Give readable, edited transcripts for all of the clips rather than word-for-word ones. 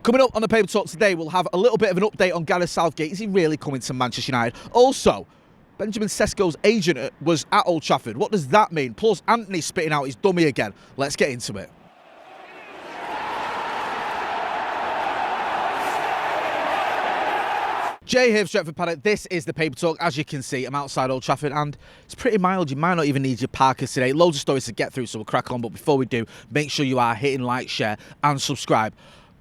Coming up on the Paper Talk today, we'll have a little bit of an update on Gareth Southgate. Is he really coming to Manchester United? Also, Benjamin Sesko's agent was at Old Trafford. What does that mean? Plus, Anthony spitting out his dummy again. Let's get into it. Jay here from Stretford, Paddock. This is the Paper Talk. As you can see, I'm outside Old Trafford and it's pretty mild. You might not even need your parkers today. Loads of stories to get through, so we'll crack on. But before we do, make sure you are hitting like, share and subscribe.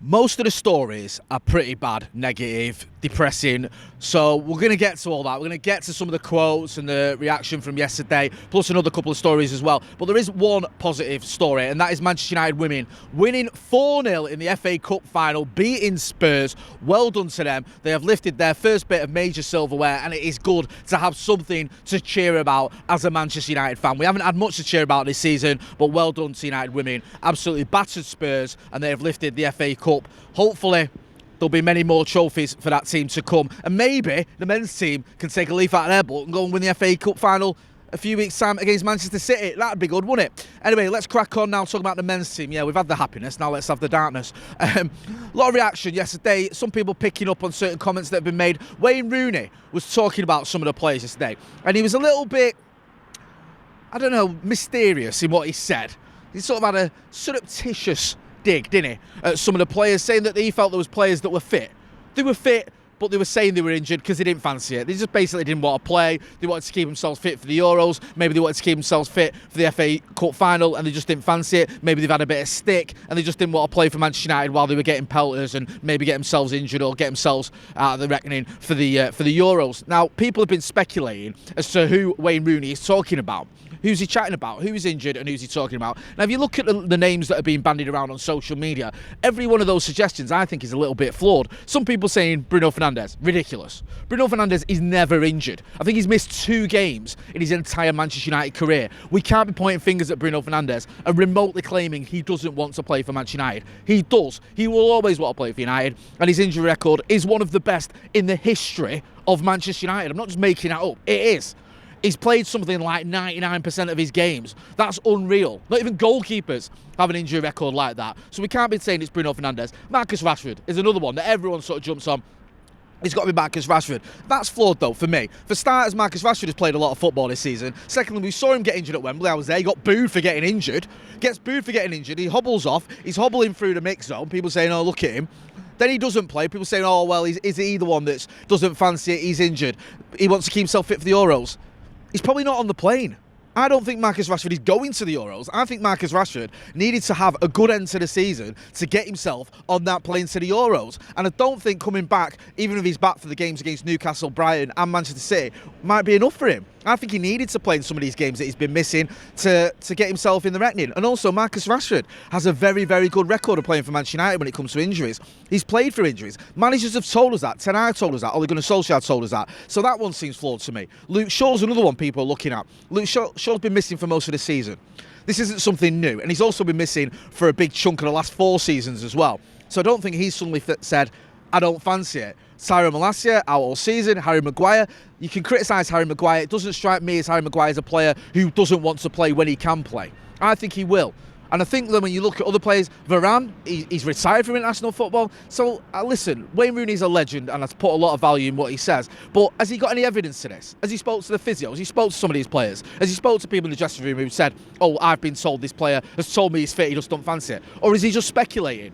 Most of the stories are pretty bad, negative, depressing. So we're going to get to all that. We're going to get to some of the quotes and the reaction from yesterday, plus another couple of stories as well. But there is one positive story, and that is Manchester United women winning 4-0 in the FA Cup final, beating Spurs. Well done to them. They have lifted their first bit of major silverware, and it is good to have something to cheer about as a Manchester United fan. We haven't had much to cheer about this season, but well done to United women. Absolutely battered Spurs, and they have lifted the FA Cup. Hopefully, there'll be many more trophies for that team to come. And maybe the men's team can take a leaf out of their book and go and win the FA Cup final a few weeks' time against Manchester City. That'd be good, wouldn't it? Anyway, let's crack on now, talking about the men's team. Yeah, we've had the happiness, now let's have the darkness. A lot of reaction yesterday, some people picking up on certain comments that have been made. Wayne Rooney was talking about some of the players yesterday, and he was a little bit, I don't know, mysterious in what he said. He sort of had a surreptitious dig, didn't he, at some of the players, saying that he felt there was players that were fit. They were fit, but they were saying they were injured because they didn't fancy it. They just basically didn't want to play. They wanted to keep themselves fit for the Euros. Maybe they wanted to keep themselves fit for the FA Cup final and they just didn't fancy it. Maybe they've had a bit of stick and they just didn't want to play for Manchester United while they were getting pelters and maybe get themselves injured or get themselves out of the reckoning for the Euros. Now, people have been speculating as to who Wayne Rooney is talking about. Who's he chatting about? Who's injured and who's he talking about? Now, if you look at the names that are being bandied around on social media, every one of those suggestions I think is a little bit flawed. Some people saying Bruno Fernandes, ridiculous. Bruno Fernandes is never injured. I think he's missed 2 games in his entire Manchester United career. We can't be pointing fingers at Bruno Fernandes and remotely claiming he doesn't want to play for Manchester United. He does. He will always want to play for United, and his injury record is one of the best in the history of Manchester United. I'm not just making that up. It is. He's played something like 99% of his games. That's unreal. Not even goalkeepers have an injury record like that. So we can't be saying it's Bruno Fernandes. Marcus Rashford is another one that everyone sort of jumps on. It's got to be Marcus Rashford. That's flawed, though, for me. For starters, Marcus Rashford has played a lot of football this season. Secondly, we saw him get injured at Wembley. I was there. He got booed for getting injured. Gets booed for getting injured. He hobbles off. He's hobbling through the mix zone. People saying, oh, look at him. Then he doesn't play. People saying, oh, well, is he the one that doesn't fancy it? He's injured. He wants to keep himself fit for the Euros. He's probably not on the plane. I don't think Marcus Rashford is going to the Euros. I think Marcus Rashford needed to have a good end to the season to get himself on that plane to the Euros. And I don't think coming back, even if he's back for the games against Newcastle, Brighton and Manchester City, might be enough for him. I think he needed to play in some of these games that he's been missing to get himself in the reckoning. And also, Marcus Rashford has a very, very good record of playing for Manchester United when it comes to injuries. He's played through injuries. Managers have told us that. Ten Hag told us that. Ole Gunnar Solskjaer told us that. So that one seems flawed to me. Luke Shaw's another one people are looking at. Luke Shaw's been missing for most of the season. This isn't something new. And he's also been missing for a big chunk of the last 4 seasons as well. So I don't think he's suddenly said, I don't fancy it. Tyrone Malacia, out all season. Harry Maguire. You can criticise Harry Maguire. It doesn't strike me as Harry Maguire is a player who doesn't want to play when he can play. I think he will. And I think that when you look at other players, Varane, he's retired from international football. So, listen, Wayne Rooney's a legend and has put a lot of value in what he says. But has he got any evidence to this? Has he spoke to the physio? Has he spoke to some of these players? Has he spoke to people in the dressing room who said, oh, I've been told this player has told me he's fit, he just don't fancy it? Or is he just speculating?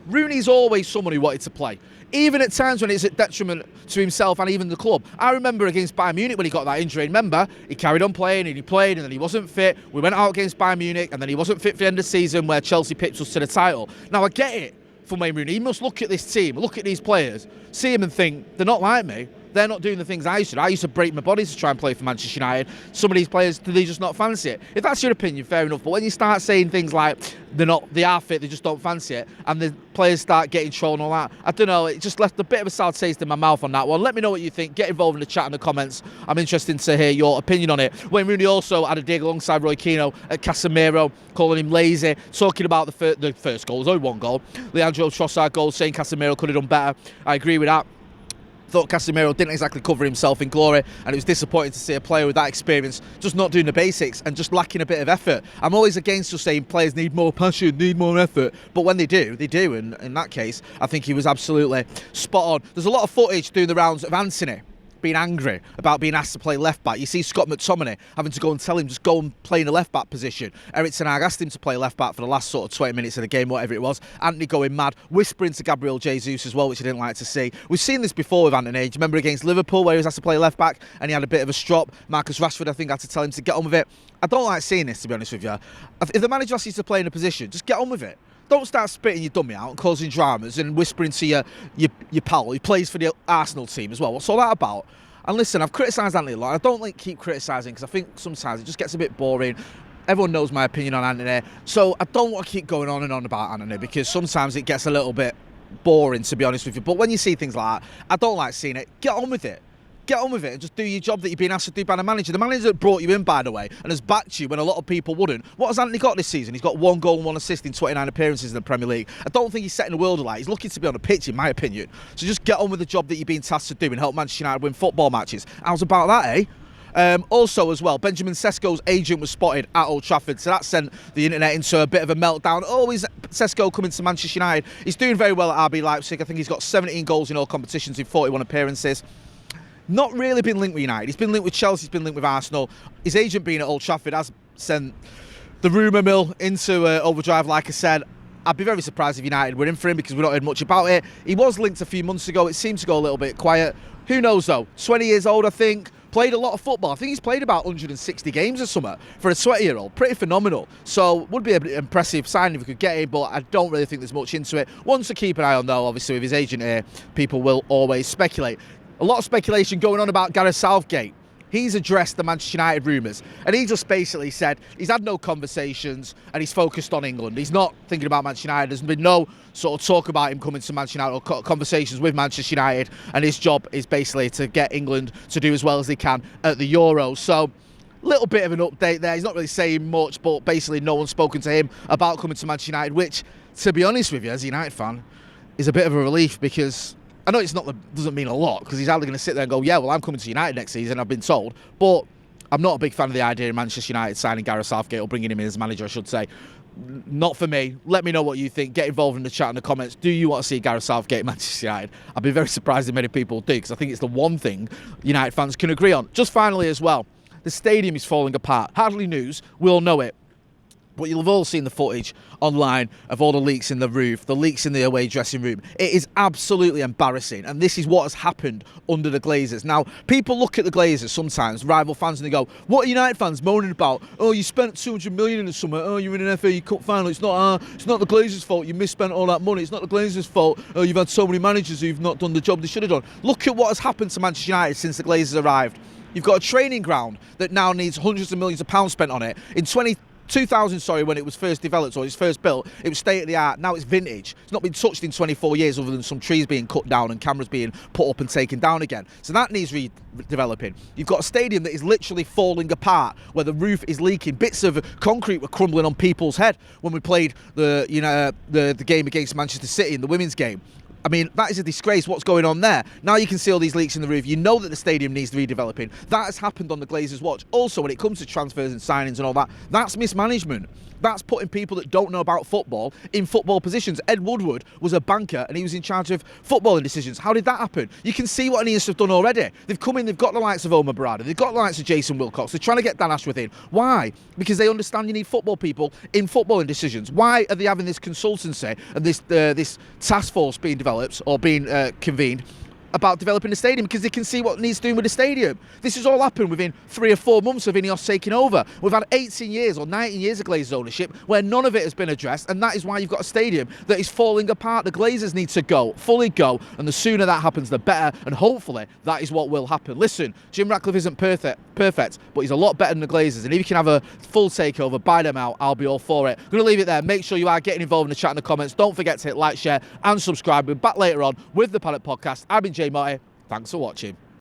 Rooney's always someone who wanted to play, even at times when it's at detriment to himself and even the club. I remember against Bayern Munich when he got that injury. Remember, he carried on playing and he played and then he wasn't fit. We went out against Bayern Munich and then he wasn't fit for the end of the season where Chelsea picked us to the title. Now, I get it from Wayne Rooney. He must look at this team, look at these players, see them and think, they're not like me. They're not doing the things I used to do. I used to break my body to try and play for Manchester United. Some of these players, do they just not fancy it? If that's your opinion, fair enough. But when you start saying things like, they are fit, they just don't fancy it, and the players start getting trolled and all that, I don't know, it just left a bit of a sour taste in my mouth on that one. Let me know what you think. Get involved in the chat in the comments. I'm interested to hear your opinion on it. Wayne Rooney also had a dig alongside Roy Keane at Casemiro, calling him lazy, talking about the first goal. There's only one goal. Leandro Trossard goal, saying Casemiro could have done better. I agree with that. Thought Casemiro didn't exactly cover himself in glory, and it was disappointing to see a player with that experience just not doing the basics and just lacking a bit of effort. I'm always against just saying players need more passion, need more effort, but when they do, and in that case, I think he was absolutely spot on. There's a lot of footage doing the rounds of Anthony being angry about being asked to play left back. You see Scott McTominay having to go and tell him just go and play in the left back position. Eric Ten Hag asked him to play left back for the last sort of 20 minutes of the game, whatever it was. Anthony going mad, whispering to Gabriel Jesus as well, which I didn't like to see. We've seen this before with Anthony. Do you remember against Liverpool where he was asked to play left back and he had a bit of a strop? Marcus Rashford, I think, had to tell him to get on with it. I don't like seeing this, to be honest with you. If the manager asks you to play in a position, just get on with it. Don't start spitting your dummy out and causing dramas and whispering to your pal who plays for the Arsenal team as well. What's all that about? And listen, I've criticised Anthony a lot. I don't like keep criticising because I think sometimes it just gets a bit boring. Everyone knows my opinion on Anthony. So I don't want to keep going on and on about Anthony because sometimes it gets a little bit boring, to be honest with you. But when you see things like that, I don't like seeing it. Get on with it. Get on with it and just do your job that you've been asked to do by the manager. The manager that brought you in, by the way, and has backed you when a lot of people wouldn't. What has Anthony got this season? He's got 1 goal and 1 assist in 29 appearances in the Premier League. I don't think he's setting the world alight. He's lucky to be on the pitch, in my opinion. So just get on with the job that you've been tasked to do and help Manchester United win football matches. How's about that, eh? Also as well, Benjamin Sesko's agent was spotted at Old Trafford, so that sent the internet into a bit of a meltdown. Oh, is Sesko coming to Manchester United? He's doing very well at RB Leipzig. I think he's got 17 goals in all competitions in 41 appearances. Not really been linked with United. He's been linked with Chelsea, he's been linked with Arsenal. His agent being at Old Trafford has sent the rumour mill into overdrive, like I said. I'd be very surprised if United were in for him because we've not heard much about it. He was linked a few months ago. It seemed to go a little bit quiet. Who knows though? 20 years old, I think. Played a lot of football. I think he's played about 160 games or something for a 20-year-old. Pretty phenomenal. So would be an impressive sign if we could get him, but I don't really think there's much into it. One to keep an eye on though, obviously with his agent here, people will always speculate. A lot of speculation going on about Gareth Southgate. He's addressed the Manchester United rumours and he just basically said he's had no conversations and he's focused on England. He's not thinking about Manchester United. There's been no sort of talk about him coming to Manchester United or conversations with Manchester United, and his job is basically to get England to do as well as they can at the Euros. So little bit of an update there. He's not really saying much, but basically no one's spoken to him about coming to Manchester United, which, to be honest with you, as a United fan, is a bit of a relief because I know doesn't mean a lot because he's hardly going to sit there and go, yeah, well, I'm coming to United next season, I've been told. But I'm not a big fan of the idea of Manchester United signing Gareth Southgate or bringing him in as manager, I should say. Not for me. Let me know what you think. Get involved in the chat in the comments. Do you want to see Gareth Southgate at Manchester United? I'd be very surprised if many people do because I think it's the one thing United fans can agree on. Just finally as well, the stadium is falling apart. Hardly news. We all know it. But you'll have all seen the footage online of all the leaks in the roof, the leaks in the away dressing room. It is absolutely embarrassing, and this is what has happened under the Glazers. Now, people look at the Glazers sometimes, rival fans, and they go, what are United fans moaning about? Oh, you spent 200 million in the summer. Oh, you're in an FA Cup final. It's not the Glazers' fault. You misspent all that money. It's not the Glazers' fault. Oh, you've had so many managers who've not done the job they should have done. Look at what has happened to Manchester United since the Glazers arrived. You've got a training ground that now needs hundreds of millions of pounds spent on it. In 2000, when it was first developed or it was first built, it was state of the art. Now it's vintage. It's not been touched in 24 years other than some trees being cut down and cameras being put up and taken down again. So that needs redeveloping. You've got a stadium that is literally falling apart where the roof is leaking. Bits of concrete were crumbling on people's head when we played the game against Manchester City in the women's game. I mean, that is a disgrace what's going on there. Now you can see all these leaks in the roof. You know that the stadium needs redeveloping. That has happened on the Glazers' watch. Also, when it comes to transfers and signings and all that, that's mismanagement. That's putting people that don't know about football in football positions. Ed Woodward was a banker and he was in charge of footballing decisions. How did that happen? You can see what Ineos have done already. They've come in, they've got the likes of Omar Barada, they've got the likes of Jason Wilcox. They're trying to get Dan Ashworth in. Why? Because they understand you need football people in footballing decisions. Why are they having this consultancy and this task force being developed or being convened about developing the stadium? Because they can see what needs doing with the stadium. This has all happened within 3 or 4 months of Ineos taking over. We've had 18 years or 19 years of Glazers ownership where none of it has been addressed, and that is why you've got a stadium that is falling apart. The Glazers need to go, fully go, and the sooner that happens the better, and hopefully that is what will happen. Listen, Jim Ratcliffe isn't perfect, but he's a lot better than the Glazers, and if you can have a full takeover, buy them out, I'll be all for it. I'm going to leave it there. Make sure you are getting involved in the chat in the comments. Don't forget to hit like, share and subscribe. We're back later on with the Paddock podcast. I've been Jay Motty. Thanks for watching.